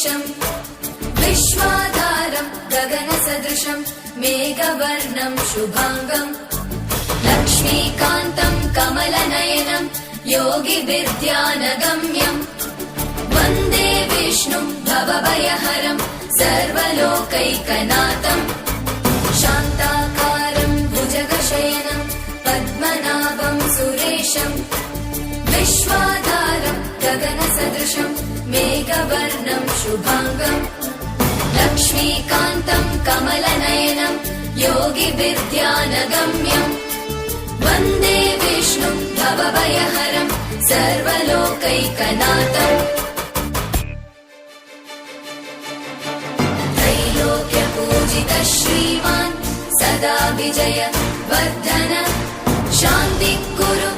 सुरेशम् विश्वाधारम् गगनसदृशम् मेघवर्णम् शुभाङ्गम् लक्ष्मीकान्तम् कमलनयनम् योगिविद्यानगम्यम् वन्दे विष्णुम् भवभयहरम् सर्वलोकैकनाथम् शान्ताकारम् भुजगशयनम् पद्मनाभम् सुरेशम् विश्वाधारम् गगनसदृशम् मेघवर्णम् शुभाङ्गम् लक्ष्मीकान्तम् कमलनयनम् योगिविद्यानगम्यम् वन्दे विष्णुम् भवभयहरम् सर्वलोकैकनाथम् त्रैलोक्यपूजितः श्रीमान् सदा विजय वर्धन शान्तिः कुरु